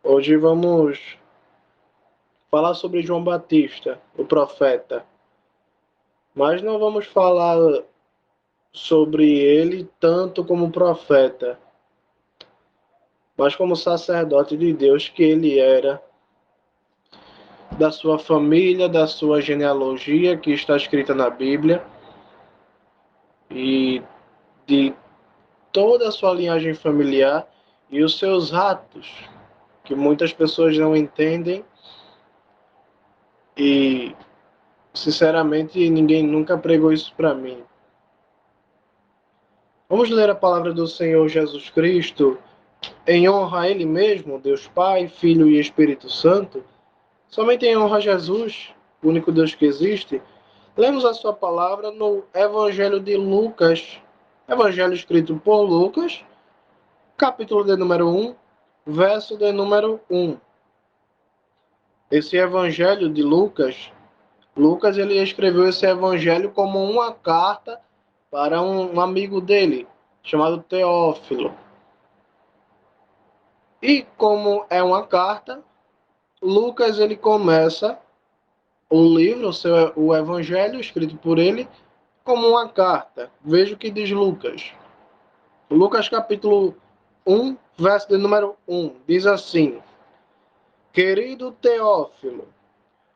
Hoje vamos falar sobre João Batista, o profeta. Mas não vamos falar sobre ele tanto como profeta, mas como sacerdote de Deus que ele era, da sua família, da sua genealogia que está escrita na Bíblia e de toda a sua linhagem familiar e os seus atos, que muitas pessoas não entendem e, sinceramente, ninguém nunca pregou isso para mim. Vamos ler a palavra do Senhor Jesus Cristo em honra a Ele mesmo, Deus Pai, Filho e Espírito Santo. Somente em honra a Jesus, o único Deus que existe. Lemos a sua palavra no Evangelho de Lucas, Evangelho escrito por Lucas, capítulo de número 1, verso de número 1. Esse Evangelho de Lucas ele escreveu esse Evangelho como uma carta para um amigo dele, chamado Teófilo. E como é uma carta, Lucas ele começa o livro, o Evangelho escrito por ele, como uma carta. Veja o que diz Lucas. Lucas capítulo 1, verso de número 1, diz assim: Querido Teófilo,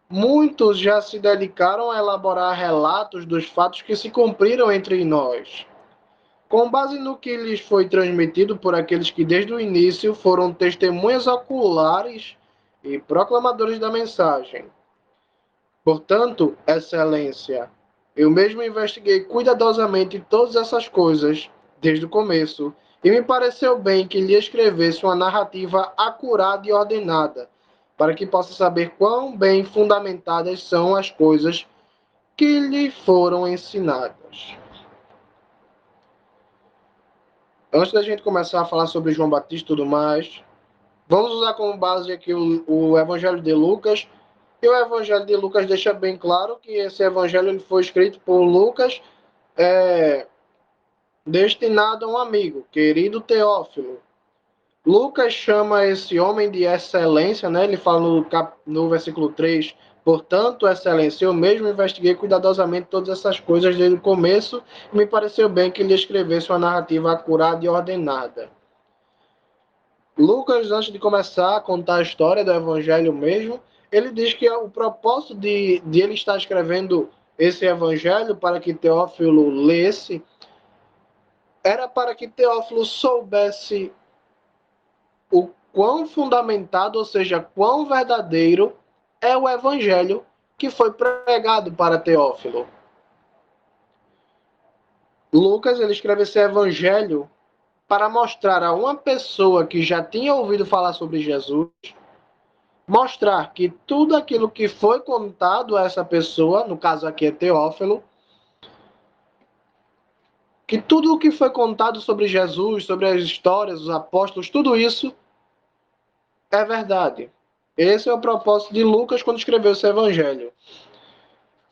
muitos já se dedicaram a elaborar relatos dos fatos que se cumpriram entre nós, com base no que lhes foi transmitido por aqueles que desde o início foram testemunhas oculares e proclamadores da mensagem. Portanto, Excelência, eu mesmo investiguei cuidadosamente todas essas coisas desde o começo e me pareceu bem que lhe escrevesse uma narrativa acurada e ordenada, para que possa saber quão bem fundamentadas são as coisas que lhe foram ensinadas. Antes da gente começar a falar sobre João Batista e tudo mais, vamos usar como base aqui o Evangelho de Lucas. E o Evangelho de Lucas deixa bem claro que esse Evangelho ele foi escrito por Lucas, destinado a um amigo, querido Teófilo. Lucas chama esse homem de excelência, né? Ele fala no versículo 3, portanto, excelência, eu mesmo investiguei cuidadosamente todas essas coisas desde o começo e me pareceu bem que ele escrevesse uma narrativa acurada e ordenada. Lucas, antes de começar a contar a história do Evangelho mesmo, ele diz que o propósito de ele estar escrevendo esse Evangelho para que Teófilo lesse era para que Teófilo soubesse o quão fundamentado, ou seja, quão verdadeiro é o Evangelho que foi pregado para Teófilo. Lucas ele escreve esse Evangelho para mostrar a uma pessoa que já tinha ouvido falar sobre Jesus, mostrar que tudo aquilo que foi contado a essa pessoa, no caso aqui é Teófilo, que tudo o que foi contado sobre Jesus, sobre as histórias, os apóstolos, tudo isso é verdade. Esse é o propósito de Lucas quando escreveu esse evangelho.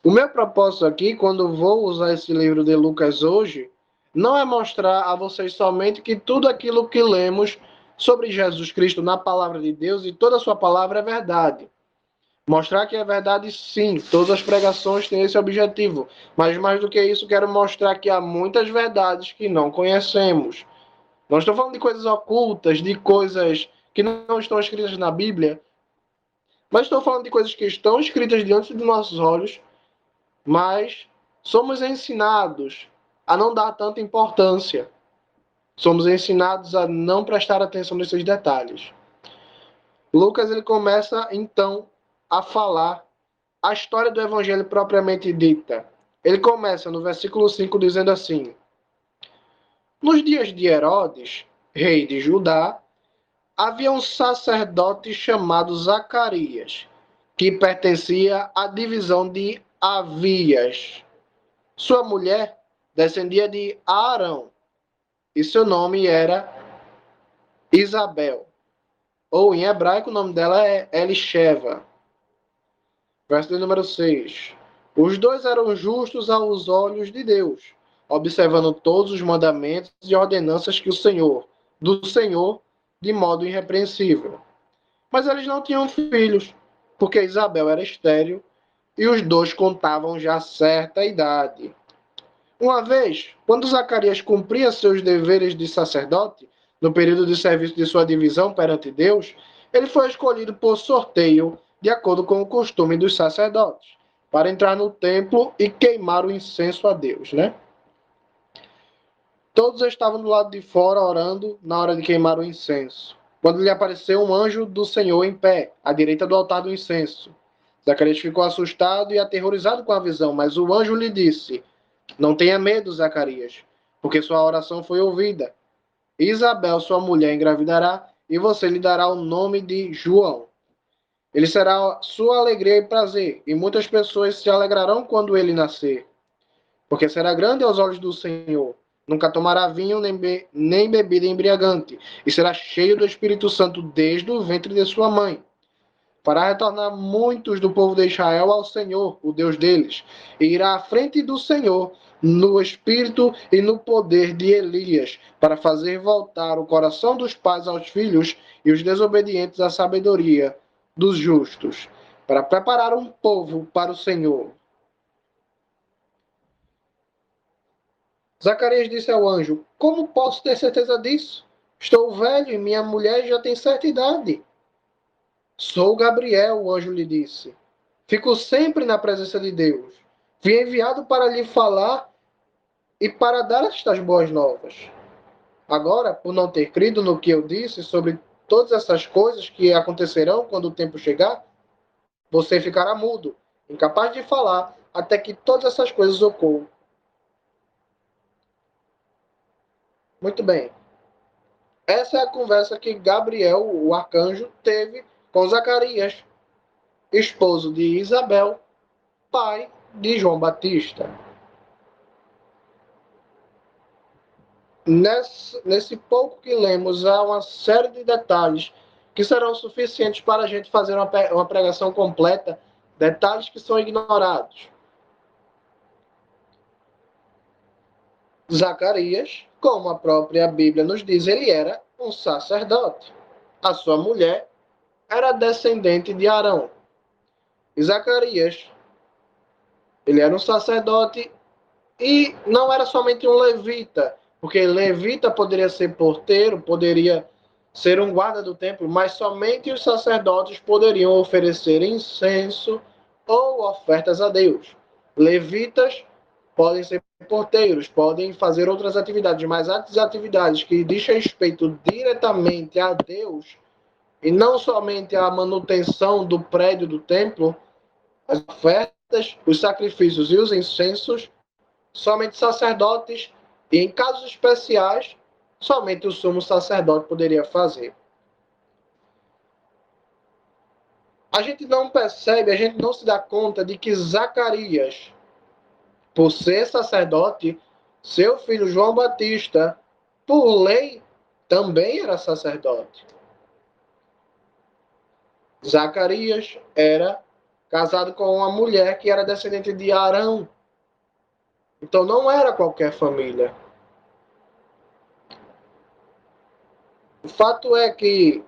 O meu propósito aqui, quando vou usar esse livro de Lucas hoje, não é mostrar a vocês somente que tudo aquilo que lemos sobre Jesus Cristo na palavra de Deus e toda a sua palavra é verdade. Mostrar que é verdade, sim. Todas as pregações têm esse objetivo. Mas mais do que isso, quero mostrar que há muitas verdades que não conhecemos. Não estou falando de coisas ocultas, de coisas que não estão escritas na Bíblia, mas estou falando de coisas que estão escritas diante de nossos olhos, mas somos ensinados a não dar tanta importância. Somos ensinados a não prestar atenção nesses detalhes. Lucas ele começa então a falar a história do evangelho propriamente dita. Ele começa no versículo 5 dizendo assim: Nos dias de Herodes, rei de Judá, havia um sacerdote chamado Zacarias, que pertencia à divisão de Abias. Sua mulher descendia de Arão, e seu nome era Isabel. Ou em hebraico o nome dela é Elisheva. Verso número 6. Os dois eram justos aos olhos de Deus, observando todos os mandamentos e ordenanças que do Senhor, de modo irrepreensível. Mas eles não tinham filhos, porque Isabel era estéril e os dois contavam já certa idade. Uma vez, quando Zacarias cumpria seus deveres de sacerdote, no período de serviço de sua divisão perante Deus, ele foi escolhido por sorteio, de acordo com o costume dos sacerdotes, para entrar no templo e queimar o incenso a Deus, né? Todos estavam do lado de fora orando na hora de queimar o incenso, quando lhe apareceu um anjo do Senhor em pé, à direita do altar do incenso. Zacarias ficou assustado e aterrorizado com a visão, mas o anjo lhe disse: Não tenha medo, Zacarias, porque sua oração foi ouvida. Isabel, sua mulher, engravidará e você lhe dará o nome de João. Ele será sua alegria e prazer, e muitas pessoas se alegrarão quando ele nascer, porque será grande aos olhos do Senhor. Nunca tomará vinho nem bebida embriagante, e será cheio do Espírito Santo desde o ventre de sua mãe. Fará retornar muitos do povo de Israel ao Senhor, o Deus deles, e irá à frente do Senhor no espírito e no poder de Elias, para fazer voltar o coração dos pais aos filhos e os desobedientes à sabedoria dos justos, para preparar um povo para o Senhor. Zacarias disse ao anjo: Como posso ter certeza disso? Estou velho e minha mulher já tem certa idade. Sou Gabriel, o anjo lhe disse. Fico sempre na presença de Deus. Fui enviado para lhe falar e para dar estas boas novas. Agora, por não ter crido no que eu disse sobre todas essas coisas que acontecerão quando o tempo chegar, você ficará mudo, incapaz de falar, até que todas essas coisas ocorram. Muito bem. Essa é a conversa que Gabriel, o arcanjo, teve com Zacarias, esposo de Isabel, pai de João Batista. Nesse pouco que lemos, há uma série de detalhes que serão suficientes para a gente fazer uma pregação completa, detalhes que são ignorados. Zacarias, como a própria Bíblia nos diz, ele era um sacerdote. A sua mulher era descendente de Arão. E Zacarias, ele era um sacerdote e não era somente um levita, porque levita poderia ser porteiro, poderia ser um guarda do templo, mas somente os sacerdotes poderiam oferecer incenso ou ofertas a Deus. Levitas podem ser porteiros, podem fazer outras atividades, mas as atividades que dizem respeito diretamente a Deus e não somente a manutenção do prédio do templo, as ofertas, os sacrifícios e os incensos, somente sacerdotes e, em casos especiais, somente o sumo sacerdote poderia fazer. A gente não percebe, a gente não se dá conta de que Zacarias, por ser sacerdote, seu filho João Batista, por lei, também era sacerdote. Zacarias era casado com uma mulher que era descendente de Arão. Então não era qualquer família. O fato é que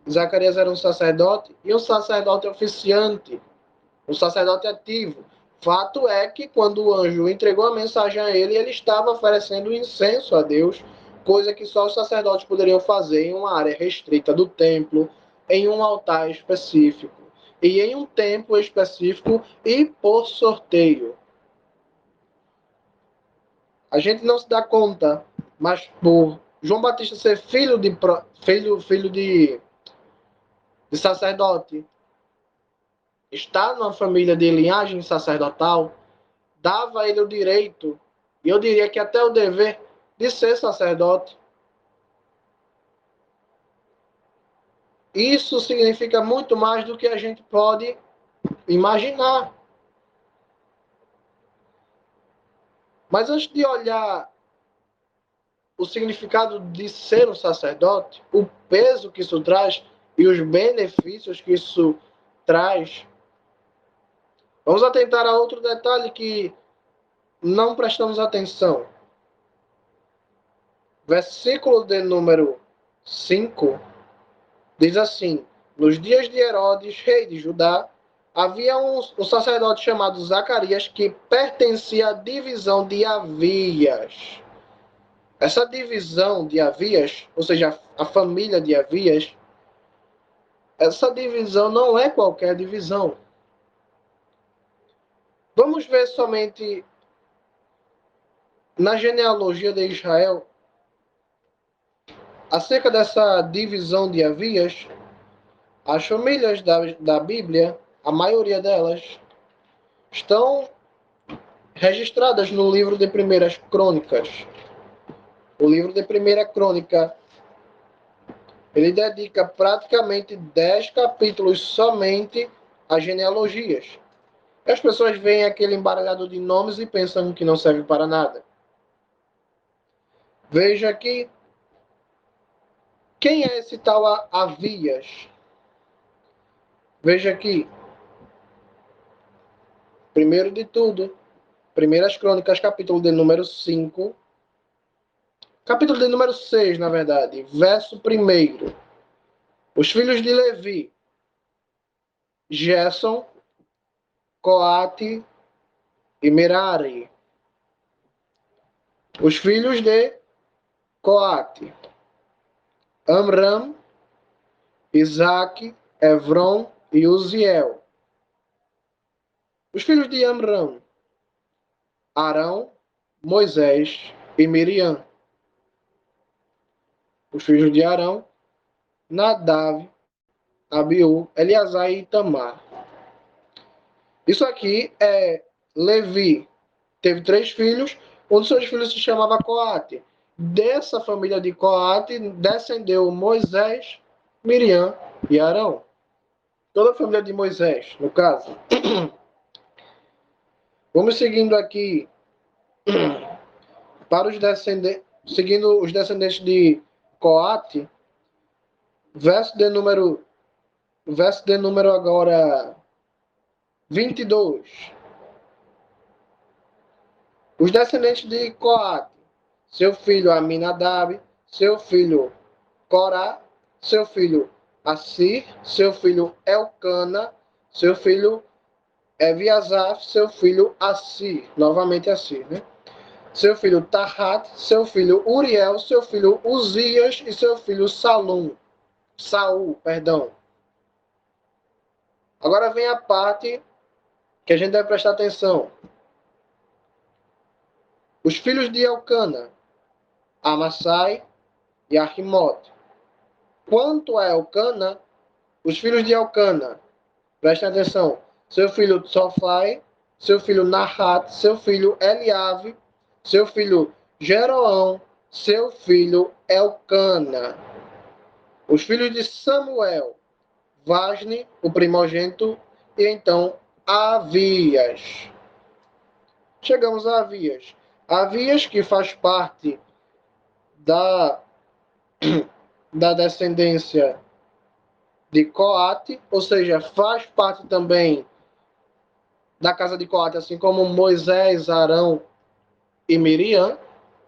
Zacarias era um sacerdote e um sacerdote oficiante, um sacerdote ativo. Fato é que quando o anjo entregou a mensagem a ele, ele estava oferecendo incenso a Deus, coisa que só os sacerdotes poderiam fazer em uma área restrita do templo, em um altar específico, e em um templo específico e por sorteio. A gente não se dá conta, mas por João Batista ser filho de sacerdote, estar numa família de linhagem sacerdotal, dava a ele o direito, e eu diria que até o dever, de ser sacerdote. Isso significa muito mais do que a gente pode imaginar. Mas antes de olhar o significado de ser um sacerdote, o peso que isso traz e os benefícios que isso traz, vamos atentar a outro detalhe que não prestamos atenção. Versículo de número 5 Diz assim: nos dias de Herodes, rei de Judá, havia um sacerdote chamado Zacarias que pertencia à divisão de Abias. Essa divisão de Abias, ou seja, a família de Abias, essa divisão não é qualquer divisão. Vamos ver somente na genealogia de Israel acerca dessa divisão de Abias. As famílias da Bíblia, a maioria delas, estão registradas no livro de Primeiras Crônicas. O livro de Primeira Crônica, ele dedica praticamente 10 capítulos somente a genealogias. As pessoas veem aquele embaralhado de nomes e pensam que não serve para nada. Veja aqui, quem é esse tal Abias? Veja aqui, primeiro de tudo, Primeiras Crônicas, capítulo de número 5, capítulo de número 6, na verdade, verso 1. Os filhos de Levi: Gerson, Coate e Merari. Os filhos de Coate: Amram, Isaac, Evron e Uziel. Os filhos de Amram: Arão, Moisés e Miriam. Os filhos de Arão: Nadav, Abiú, Eleazar e Itamar. Isso aqui é Levi. Teve 3 filhos. Um dos seus filhos se chamava Coate. Dessa família de Coate descendeu Moisés, Miriam e Arão. Toda a família de Moisés, no caso. Vamos seguindo aqui para os descendentes, seguindo os descendentes de Coate, verso de número agora 22. Os descendentes de Coate: seu filho Aminadab, seu filho Corá, seu filho Assir, seu filho Elcana, seu filho Eviasaf, seu filho Assir, novamente Assir, né? Seu filho Tahat, seu filho Uriel, seu filho Uzias e seu filho Saul. Agora vem a parte que a gente deve prestar atenção. Os filhos de Elcana: Amassai e Ahimote. Quanto a Elcana, os filhos de Elcana, prestem atenção: seu filho Tsofai, seu filho Nahat, seu filho Eliave, seu filho Jeroão, seu filho Elcana. Os filhos de Samuel: Vasne, o primogênito, e então Avias. Chegamos a Avias. Avias, que faz parte da descendência de Coate, ou seja, faz parte também da casa de Coate, assim como Moisés, Arão e Miriam,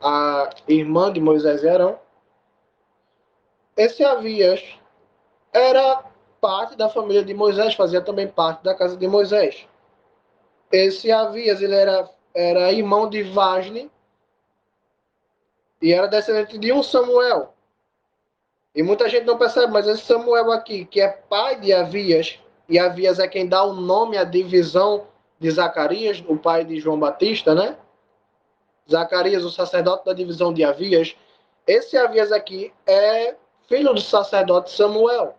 a irmã de Moisés e Arão. Esse Avias era parte da família de Moisés, fazia também parte da casa de Moisés. Esse Avias, ele era irmão de Vasne e era descendente de um Samuel. E muita gente não percebe, mas esse Samuel aqui, que é pai de Avias, e Avias é quem dá o nome à divisão de Zacarias, o pai de João Batista, né? Zacarias, o sacerdote da divisão de Avias. Esse Avias aqui é filho do sacerdote Samuel.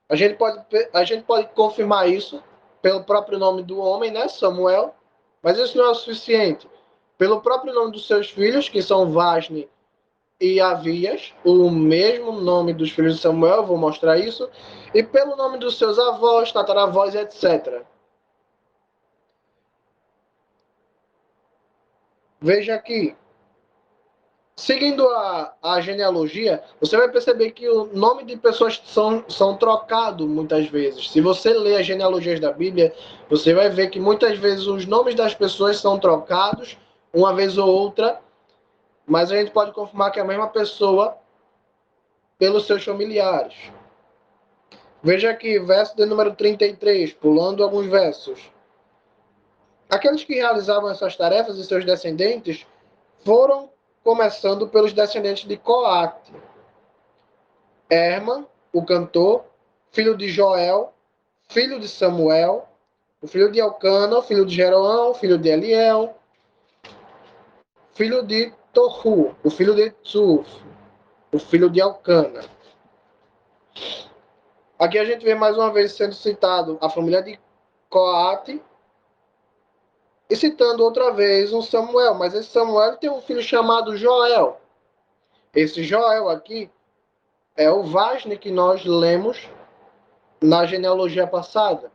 A gente pode confirmar isso pelo próprio nome do homem, né? Samuel. Mas isso não é o suficiente. Pelo próprio nome dos seus filhos, que são Vasne e Avias, o mesmo nome dos filhos de Samuel, vou mostrar isso, e pelo nome dos seus avós, tataravós, etc. Veja aqui. Seguindo a genealogia, você vai perceber que o nome de pessoas são trocados muitas vezes. Se você ler as genealogias da Bíblia, você vai ver que muitas vezes os nomes das pessoas são trocados, uma vez ou outra, mas a gente pode confirmar que é a mesma pessoa pelos seus familiares. Veja aqui, verso de número 33, pulando alguns versos. Aqueles que realizavam essas tarefas e seus descendentes foram começando pelos descendentes de Coate. Herman, o cantor, filho de Joel, filho de Samuel, o filho de Elcana, o filho de Jeroão, o filho de Eliel, filho de Tohu, o filho de Tsuf, o filho de Elcana. Aqui a gente vê mais uma vez sendo citado a família de Coate e citando outra vez um Samuel, mas esse Samuel tem um filho chamado Joel. Esse Joel aqui é o Vasne que nós lemos na genealogia passada.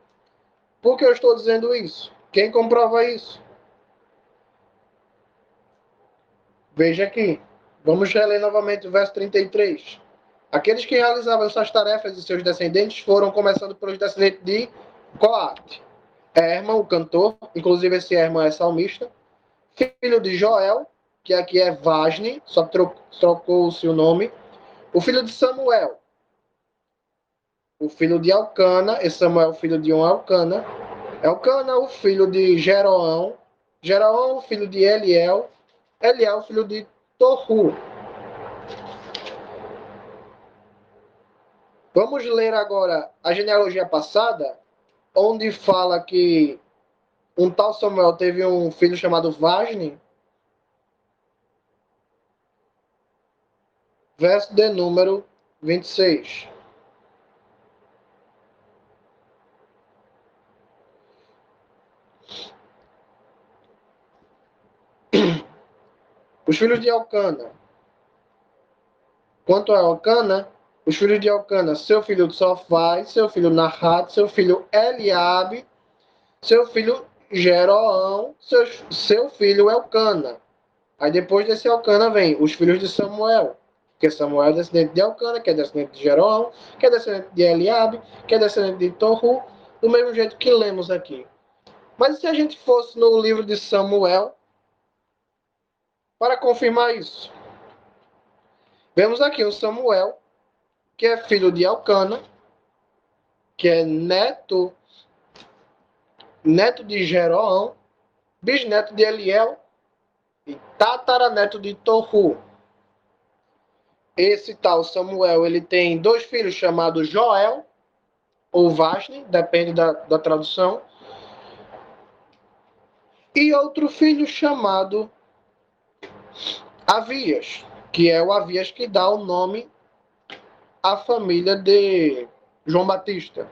Por que eu estou dizendo isso? Quem comprova isso? Veja aqui. Vamos reler novamente o verso 33. Aqueles que realizavam essas tarefas e seus descendentes foram começando pelos descendentes de Coate. Herman, o cantor, inclusive esse Herman é salmista, filho de Joel, que aqui é Vasne, só trocou-se o nome, o filho de Samuel, o filho de Elcana, esse Samuel, filho de um Elcana, Elcana, o filho de Jeroão, Jeroão, o filho de Eliel, Eliel, filho de Tohu. Vamos ler agora a genealogia passada, onde fala que um tal Samuel teve um filho chamado Vasne. Verso de número 26. Os filhos de Elcana. Quanto a Elcana, os filhos de Elcana, seu filho Sofai, seu filho Nahat, seu filho Eliabe, seu filho Jeroão, seu filho Elcana. Aí depois desse Elcana vem os filhos de Samuel, que Samuel é descendente de Elcana, que é descendente de Jeroão, que é descendente de Eliabe, que é descendente de Tohu, do mesmo jeito que lemos aqui. Mas se a gente fosse no livro de Samuel, para confirmar isso, vemos aqui o Samuel, que é filho de Elcana, que é neto de Jeroão, bisneto de Eliel e tataraneto de Tohu. Esse tal Samuel, ele tem dois filhos chamados Joel, ou Vasne, depende da tradução, e outro filho chamado Avias, que é o Avias que dá o nome à família de João Batista.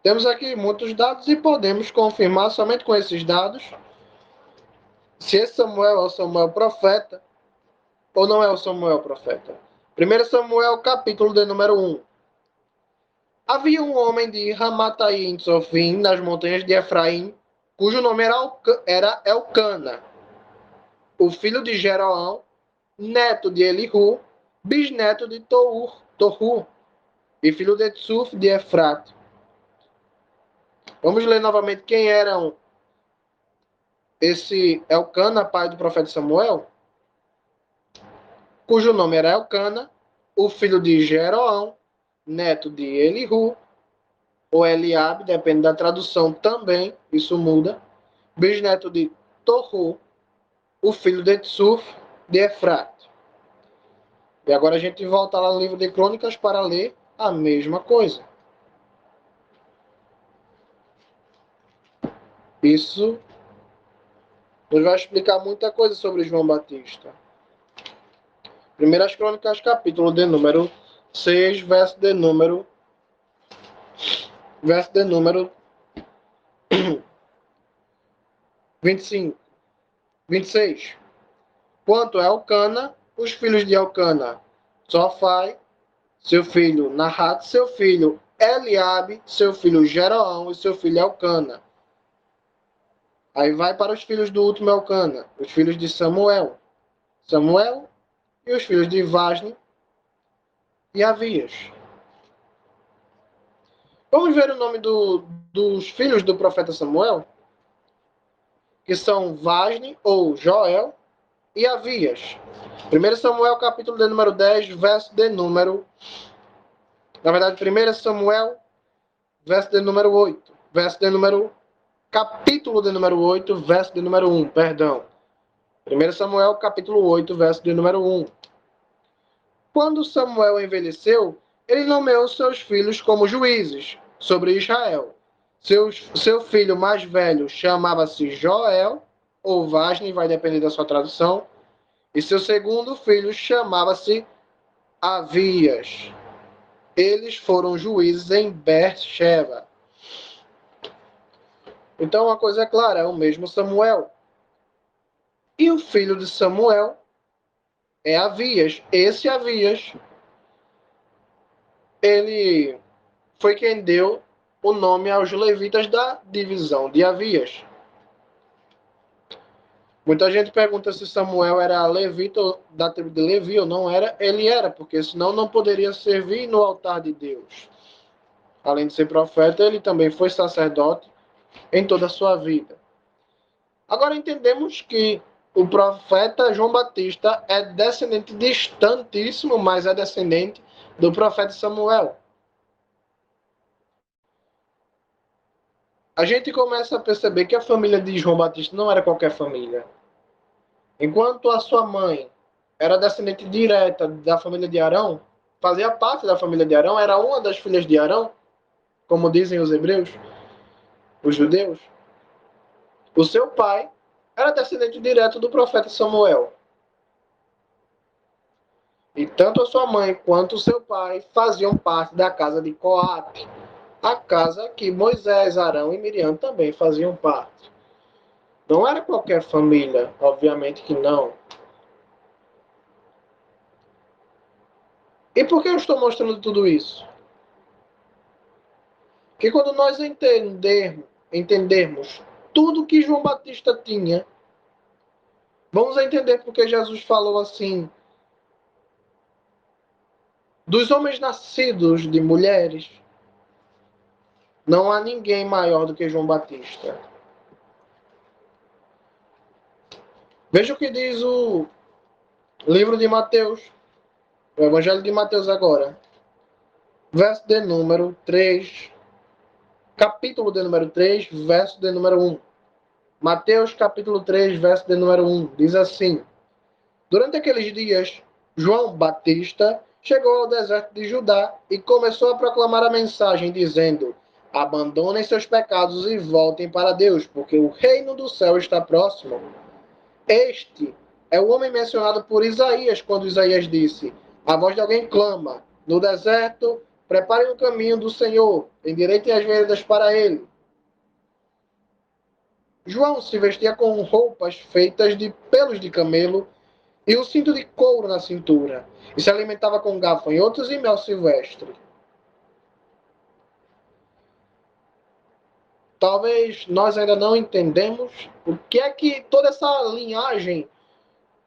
Temos aqui muitos dados e podemos confirmar somente com esses dados se esse Samuel é o Samuel profeta ou não é o Samuel profeta. 1 Samuel, capítulo de número 1. Havia um homem de Ramataim Sofim, nas montanhas de Efraim, cujo nome era Elcana, o filho de Jeroão, neto de Elihu, bisneto de Tohu, e filho de Tsuf de Efrate. Vamos ler novamente quem eram esse Elcana, pai do profeta Samuel, cujo nome era Elcana, o filho de Jeroão, neto de Elihu, ou Eliabe, depende da tradução também, isso muda, bisneto de Tohu, o filho de Tsuf de Efrate. E agora a gente volta lá no livro de Crônicas para ler a mesma coisa. Isso nos vai explicar muita coisa sobre João Batista. Primeiras Crônicas, capítulo de número 6, verso de número 25, 26. Quanto a Elcana, os filhos de Elcana, Sofai, seu filho Nahat, seu filho Eliabe, seu filho Jeroão e seu filho Elcana. Aí vai para os filhos do último Elcana, os filhos de Samuel, e os filhos de Vasne e Avias. Vamos ver o nome dos filhos do profeta Samuel? que são Vasne ou Joel e Avias. 1 Samuel, capítulo de número 10, verso de número... Na verdade, 1 Samuel, verso de número 8. Verso de número... Capítulo de número 8, verso de número 1, perdão. 1 Samuel, capítulo 8, verso de número 1. Quando Samuel envelheceu, ele nomeou seus filhos como juízes sobre Israel. Seu filho mais velho chamava-se Joel, ou Vasne, vai depender da sua tradução, e seu segundo filho chamava-se Avias. Eles foram juízes em Beersheba. Então uma coisa é clara, é o mesmo Samuel. E o filho de Samuel é Avias. Esse Avias, ele foi quem deu o nome aos levitas da divisão de Avias. Muita gente pergunta se Samuel era levita da tribo de Levi ou não era. Ele era, porque senão não poderia servir no altar de Deus. Além de ser profeta, ele também foi sacerdote em toda a sua vida. Agora entendemos que o profeta João Batista é descendente distantíssimo, mas é descendente do profeta Samuel. A gente começa a perceber que a família de João Batista não era qualquer família. Enquanto a sua mãe era descendente direta da família de Arão, fazia parte da família de Arão, era uma das filhas de Arão, como dizem os hebreus, os judeus. O seu pai era descendente direto do profeta Samuel. E tanto a sua mãe quanto o seu pai faziam parte da casa de Coate, a casa que Moisés, Arão e Miriam também faziam parte. Não era qualquer família, obviamente que não. E por que eu estou mostrando tudo isso? Porque quando nós entendermos tudo que João Batista tinha, vamos entender porque Jesus falou assim: dos homens nascidos de mulheres, não há ninguém maior do que João Batista. Veja o que diz o livro de Mateus, o Evangelho de Mateus agora, verso de número 3, capítulo de número 3, verso de número 1. Mateus capítulo 3, verso de número 1, diz assim: durante aqueles dias, João Batista chegou ao deserto de Judá e começou a proclamar a mensagem, dizendo: abandonem seus pecados e voltem para Deus, porque o reino do céu está próximo. Este é o homem mencionado por Isaías, quando Isaías disse: a voz de alguém clama, no deserto, preparem o caminho do Senhor, endireitem as veredas para ele. João se vestia com roupas feitas de pelos de camelo e um cinto de couro na cintura, e se alimentava com gafanhotos e mel silvestre. Talvez nós ainda não entendemos o que é que toda essa linhagem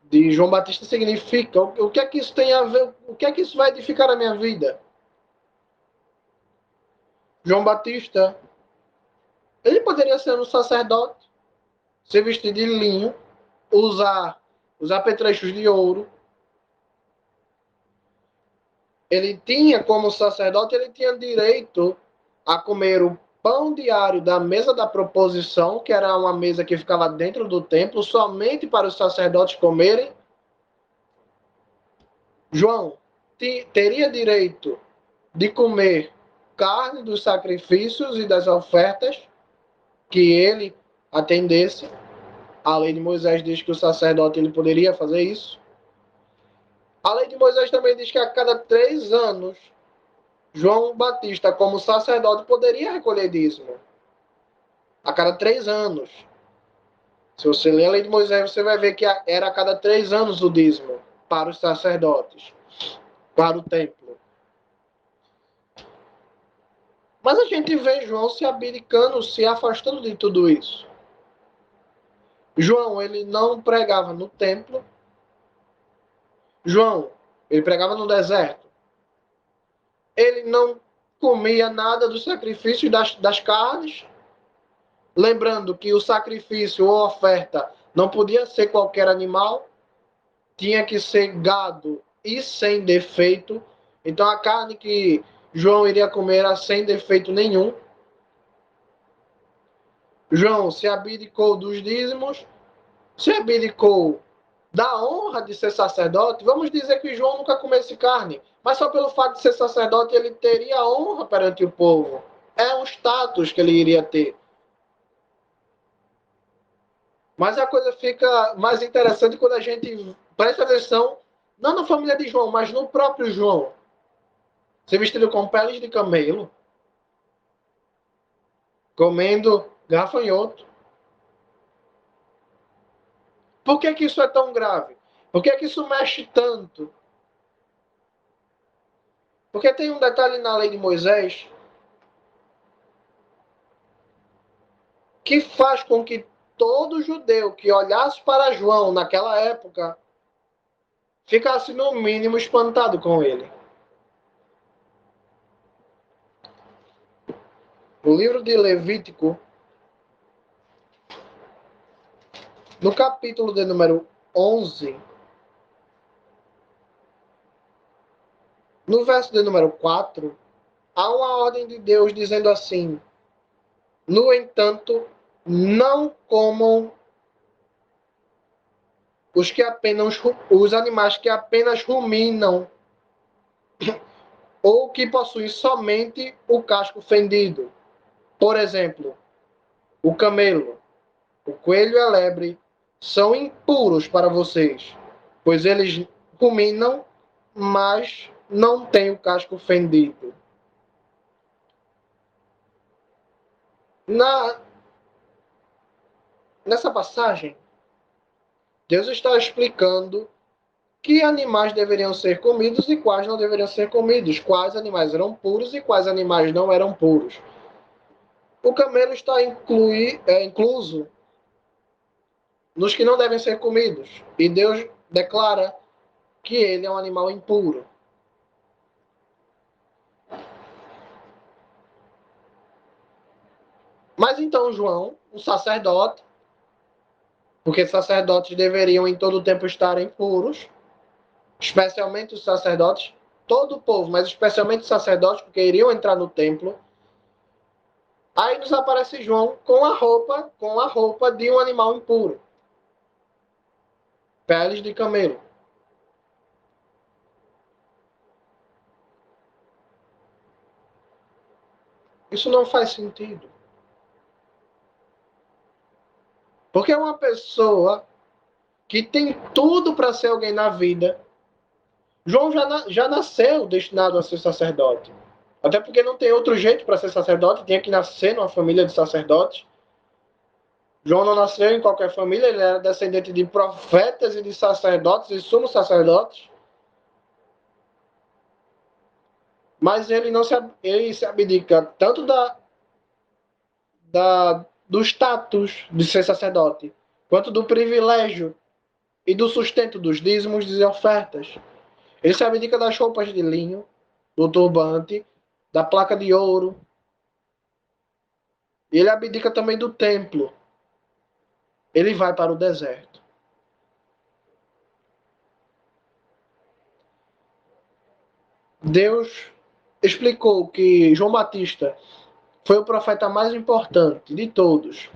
de João Batista significa, o que é que isso tem a ver, o que é que isso vai edificar a minha vida. João Batista, ele poderia ser um sacerdote, se vestir de linho, usar os apetrechos de ouro. Ele tinha, como sacerdote, ele tinha direito a comer o pão diário da mesa da proposição, que era uma mesa que ficava dentro do templo, somente para os sacerdotes comerem. João teria direito de comer carne dos sacrifícios e das ofertas que ele atendesse. A lei de Moisés diz que o sacerdote ele poderia fazer isso. A lei de Moisés também diz que a cada 3 anos, João Batista, como sacerdote, poderia recolher dízimo. A cada 3 anos. Se você ler a lei de Moisés, você vai ver que era a cada 3 anos o dízimo para os sacerdotes, para o templo. Mas a gente vê João se abdicando, se afastando de tudo isso. João, ele não pregava no templo. João, ele pregava no deserto. Ele não comia nada do sacrifício das carnes. Lembrando que o sacrifício ou oferta não podia ser qualquer animal, tinha que ser gado e sem defeito. Então a carne que João iria comer era sem defeito nenhum. João se abdicou dos dízimos, se abdicou da honra de ser sacerdote. Vamos dizer que João nunca comesse carne, mas só pelo fato de ser sacerdote ele teria honra perante o povo. É um status que ele iria ter. Mas a coisa fica mais interessante quando a gente presta atenção, não na família de João, mas no próprio João. Ser vestido com peles de camelo, comendo gafanhoto. Por que que isso é tão grave? Por que que isso mexe tanto? Porque tem um detalhe na lei de Moisés que faz com que todo judeu que olhasse para João naquela época ficasse no mínimo espantado com ele. O livro de Levítico, no capítulo de número 11, no verso de número 4, há uma ordem de Deus dizendo assim: no entanto, não comam os animais que apenas ruminam ou que possuem somente o casco fendido. Por exemplo, o camelo, o coelho e a lebre são impuros para vocês, pois eles ruminam, mas não têm o casco fendido. Nessa passagem, Deus está explicando que animais deveriam ser comidos e quais não deveriam ser comidos, quais animais eram puros e quais animais não eram puros. O camelo está incluso nos que não devem ser comidos, e Deus declara que ele é um animal impuro. Mas então João, um sacerdote, porque sacerdotes deveriam em todo o tempo estarem puros, especialmente os sacerdotes, todo o povo, mas especialmente os sacerdotes, porque iriam entrar no templo. Aí nos aparece João com a roupa de um animal impuro. Peles de camelo. Isso não faz sentido. Porque é uma pessoa que tem tudo para ser alguém na vida. João já nasceu destinado a ser sacerdote. Até porque não tem outro jeito para ser sacerdote, tinha que nascer numa família de sacerdotes. João não nasceu em qualquer família, ele era descendente de profetas e de sacerdotes e sumos sacerdotes. Mas ele se abdica tanto do status de ser sacerdote, quanto do privilégio e do sustento dos dízimos e ofertas. Ele se abdica das roupas de linho, do turbante, da placa de ouro. Ele abdica também do templo. Ele vai para o deserto. Deus explicou que João Batista foi o profeta mais importante de todos.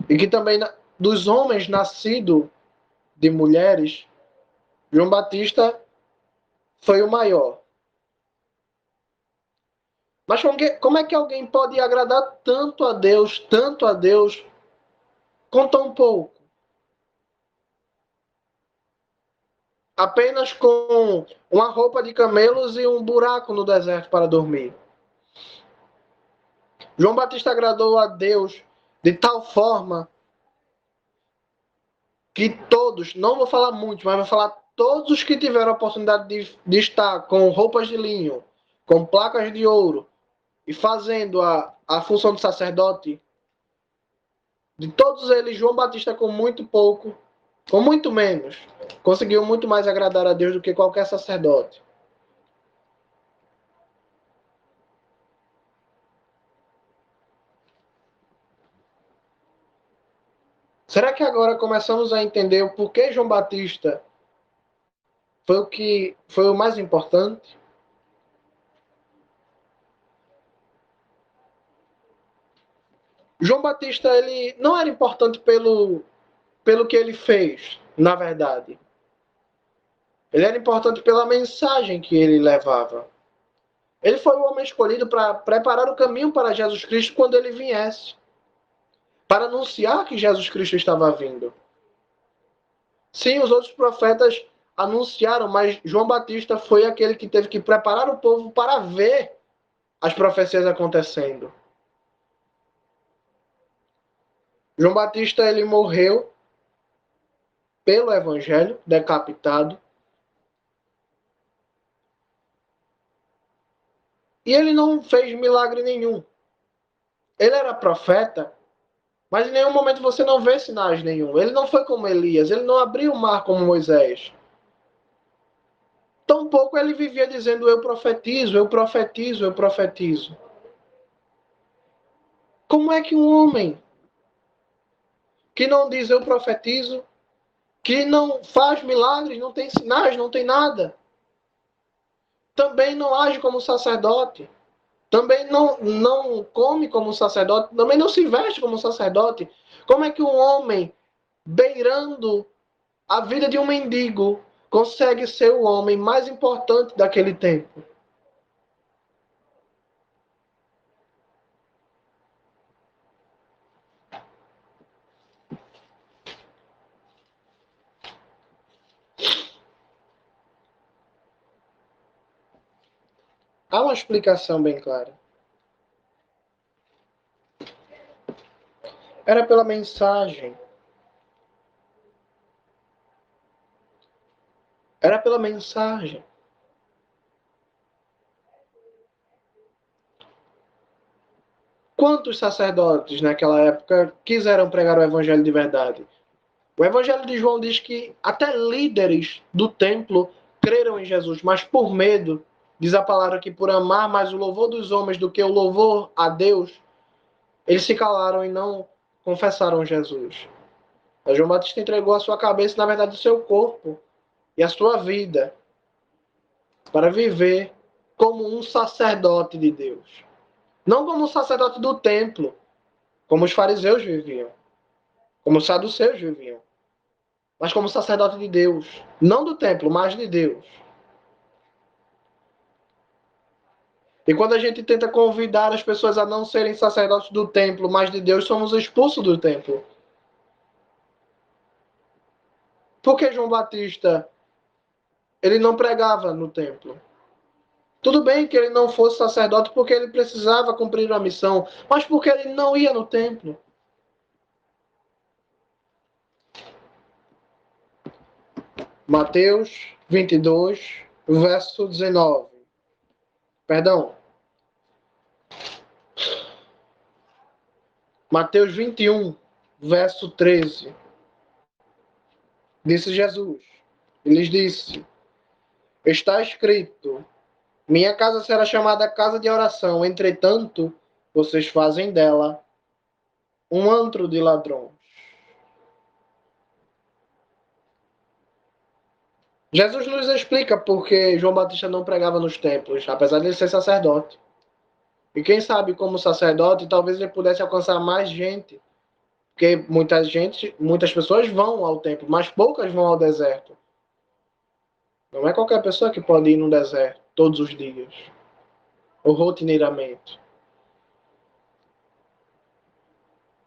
E que também dos homens nascidos de mulheres, João Batista foi o maior. Mas como é que alguém pode agradar tanto a Deus, com tão pouco? Apenas com uma roupa de camelos e um buraco no deserto para dormir. João Batista agradou a Deus de tal forma que todos, não vou falar muitos, mas vou falar todos os que tiveram a oportunidade de estar com roupas de linho, com placas de ouro e fazendo a função de sacerdote, de todos eles, João Batista com muito pouco, com muito menos, conseguiu muito mais agradar a Deus do que qualquer sacerdote. Será que agora começamos a entender o porquê João Batista foi o mais importante? João Batista, ele não era importante pelo que ele fez, na verdade. Ele era importante pela mensagem que ele levava. Ele foi o homem escolhido para preparar o caminho para Jesus Cristo quando ele viesse, para anunciar que Jesus Cristo estava vindo. Sim, os outros profetas anunciaram, mas João Batista foi aquele que teve que preparar o povo para ver as profecias acontecendo. João Batista, ele morreu pelo evangelho, decapitado. E ele não fez milagre nenhum. Ele era profeta, mas em nenhum momento você não vê sinais nenhum. Ele não foi como Elias, ele não abriu o mar como Moisés. Tampouco ele vivia dizendo eu profetizo, eu profetizo, eu profetizo. Como é que um homem que não diz eu profetizo, que não faz milagres, não tem sinais, não tem nada, também não age como sacerdote, também não come como sacerdote, também não se veste como sacerdote? Como é que um homem beirando a vida de um mendigo consegue ser o homem mais importante daquele tempo? Há uma explicação bem clara. Era pela mensagem. Era pela mensagem. Quantos sacerdotes naquela época quiseram pregar o evangelho de verdade? O evangelho de João diz que até líderes do templo creram em Jesus, mas por medo, diz a palavra que por amar mais o louvor dos homens do que o louvor a Deus, eles se calaram e não confessaram Jesus. Mas João Batista entregou a sua cabeça, na verdade, o seu corpo e a sua vida para viver como um sacerdote de Deus. Não como um sacerdote do templo, como os fariseus viviam, como os saduceus viviam, mas como sacerdote de Deus. Não do templo, mas de Deus. E quando a gente tenta convidar as pessoas a não serem sacerdotes do templo, mas de Deus, somos expulsos do templo. Por que João Batista ele não pregava no templo? Tudo bem que ele não fosse sacerdote porque ele precisava cumprir uma missão, mas porque ele não ia no templo? Mateus 22, verso 19. Perdão. Mateus 21, verso 13. Disse Jesus. Ele lhes disse: está escrito: minha casa será chamada casa de oração, entretanto, vocês fazem dela um antro de ladrões. Jesus nos explica porque João Batista não pregava nos templos, apesar de ele ser sacerdote. E quem sabe, como sacerdote, talvez ele pudesse alcançar mais gente. Porque muitas pessoas vão ao templo, mas poucas vão ao deserto. Não é qualquer pessoa que pode ir no deserto todos os dias, ou rotineiramente.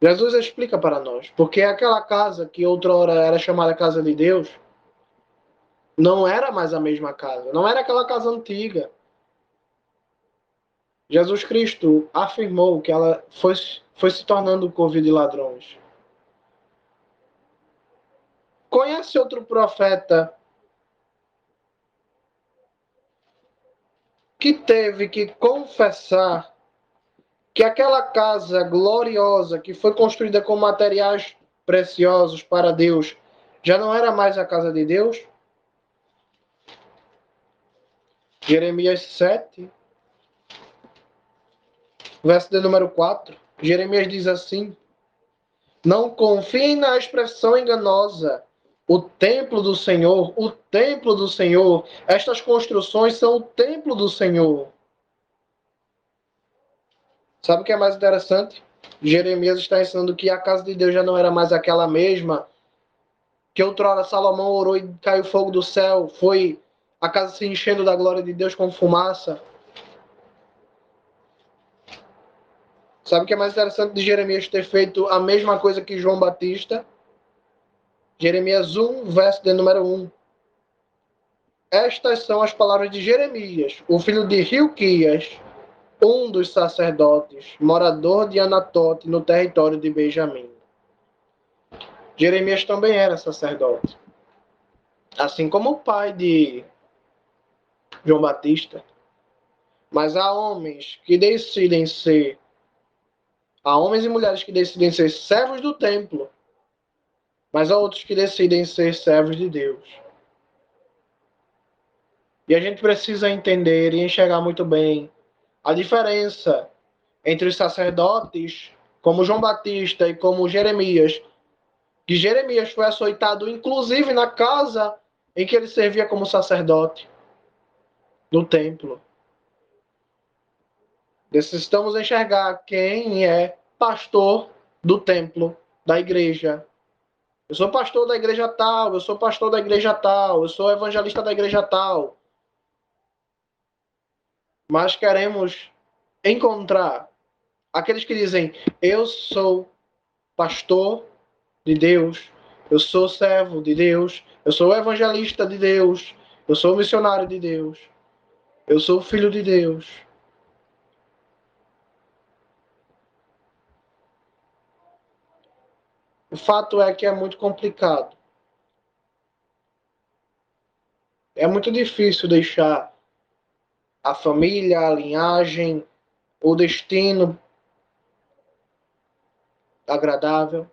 Jesus explica para nós, porque aquela casa que outrora era chamada casa de Deus, não era mais a mesma casa, não era aquela casa antiga. Jesus Cristo afirmou que ela foi se tornando covil de ladrões. Conhece outro profeta que teve que confessar que aquela casa gloriosa que foi construída com materiais preciosos para Deus já não era mais a casa de Deus? Jeremias 7, verso de número 4. Jeremias diz assim: Não confiem na expressão enganosa. O templo do Senhor, o templo do Senhor. Estas construções são o templo do Senhor. Sabe o que é mais interessante? Jeremias está ensinando que a casa de Deus já não era mais aquela mesma, que outrora Salomão orou e caiu fogo do céu, foi a casa se enchendo da glória de Deus com fumaça. Sabe o que é mais interessante de Jeremias ter feito a mesma coisa que João Batista? Jeremias 1, verso de número 1. Estas são as palavras de Jeremias, o filho de Hilquias, um dos sacerdotes, morador de Anatote, no território de Benjamim. Jeremias também era sacerdote, assim como o pai de João Batista. Mas há homens que decidem ser, há homens e mulheres que decidem ser servos do templo, mas há outros que decidem ser servos de Deus. E a gente precisa entender e enxergar muito bem a diferença entre os sacerdotes, como João Batista e como Jeremias, que Jeremias foi açoitado inclusive na casa em que ele servia como sacerdote, no templo. Necessitamos enxergar quem é pastor do templo, da igreja. Eu sou pastor da igreja tal, eu sou pastor da igreja tal, eu sou evangelista da igreja tal. Mas queremos encontrar aqueles que dizem: eu sou pastor de Deus, eu sou servo de Deus, eu sou evangelista de Deus, eu sou missionário de Deus, eu sou filho de Deus. O fato é que é muito complicado. É muito difícil deixar a família, a linhagem, o destino agradável.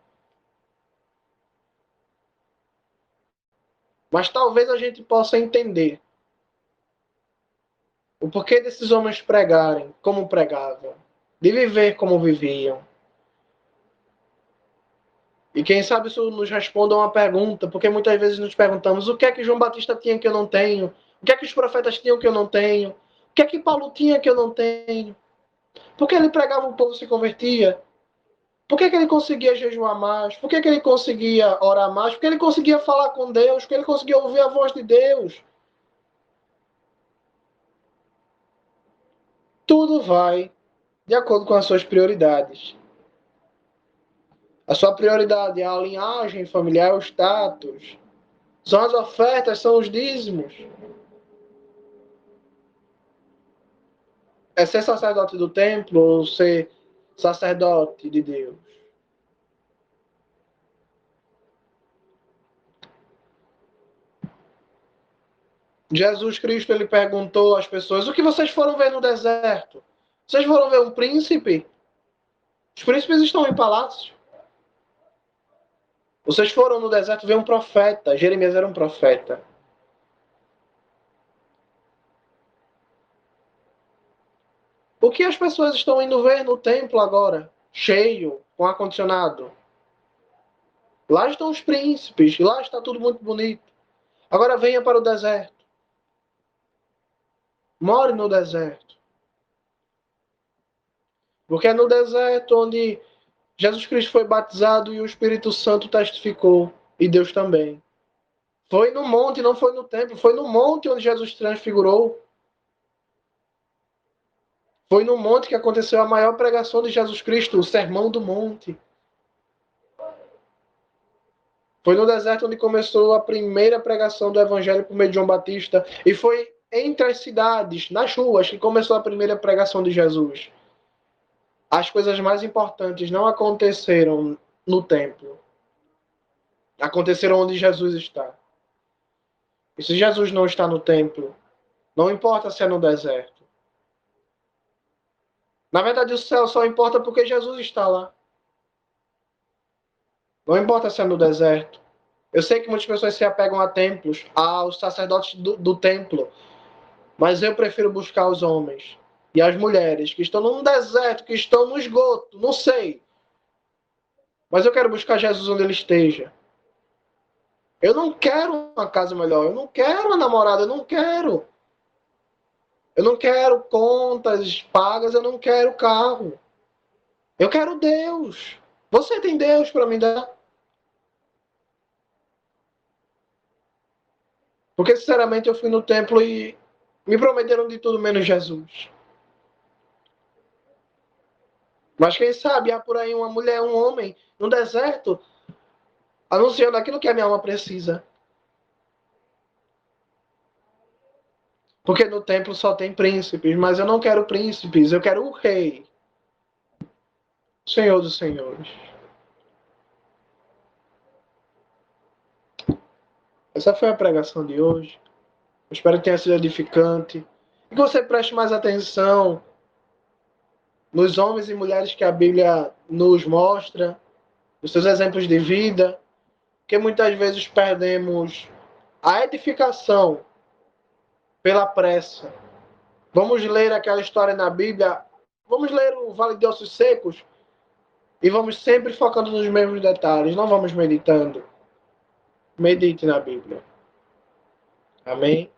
Mas talvez a gente possa entender o porquê desses homens pregarem como pregavam, de viver como viviam. E quem sabe isso nos responda uma pergunta, porque muitas vezes nos perguntamos o que é que João Batista tinha que eu não tenho, o que é que os profetas tinham que eu não tenho, o que é que Paulo tinha que eu não tenho, por que ele pregava o povo se convertia, por que ele conseguia jejuar mais, por que ele conseguia orar mais, por que ele conseguia falar com Deus, por que ele conseguia ouvir a voz de Deus. Tudo vai de acordo com as suas prioridades. A sua prioridade é a linhagem familiar, o status. São as ofertas, são os dízimos. É ser sacerdote do templo ou ser sacerdote de Deus? Jesus Cristo, ele perguntou às pessoas: o que vocês foram ver no deserto? Vocês foram ver um príncipe? Os príncipes estão em palácios. Vocês foram no deserto ver um profeta. Jeremias era um profeta. O que as pessoas estão indo ver no templo agora? Cheio, com ar-condicionado. Lá estão os príncipes, lá está tudo muito bonito. Agora venha para o deserto. More no deserto. Porque é no deserto onde Jesus Cristo foi batizado e o Espírito Santo testificou. E Deus também. Foi no monte, não foi no templo. Foi no monte onde Jesus transfigurou. Foi no monte que aconteceu a maior pregação de Jesus Cristo, o Sermão do Monte. Foi no deserto onde começou a primeira pregação do Evangelho por meio de João Batista. E foi entre as cidades, nas ruas, que começou a primeira pregação de Jesus. As coisas mais importantes não aconteceram no templo. Aconteceram onde Jesus está. E se Jesus não está no templo, não importa se é no deserto. Na verdade, o céu só importa porque Jesus está lá. Não importa se é no deserto. Eu sei que muitas pessoas se apegam a templos, aos sacerdotes do templo, mas eu prefiro buscar os homens e as mulheres que estão num deserto, que estão no esgoto, não sei. Mas eu quero buscar Jesus onde ele esteja. Eu não quero uma casa melhor, eu não quero uma namorada, eu não quero. Eu não quero contas pagas, eu não quero carro. Eu quero Deus. Você tem Deus para me dar? Porque, sinceramente, eu fui no templo e me prometeram de tudo menos Jesus. Mas quem sabe há por aí uma mulher, um homem, no deserto, anunciando aquilo que a minha alma precisa. Porque no templo só tem príncipes, mas eu não quero príncipes, eu quero o rei, o Senhor dos senhores. Essa foi a pregação de hoje. Eu espero que tenha sido edificante. E que você preste mais atenção nos homens e mulheres que a Bíblia nos mostra, nos seus exemplos de vida, que muitas vezes perdemos a edificação pela pressa. Vamos ler aquela história na Bíblia, vamos ler o Vale de Ossos Secos e vamos sempre focando nos mesmos detalhes, não vamos meditando. Medite na Bíblia. Amém?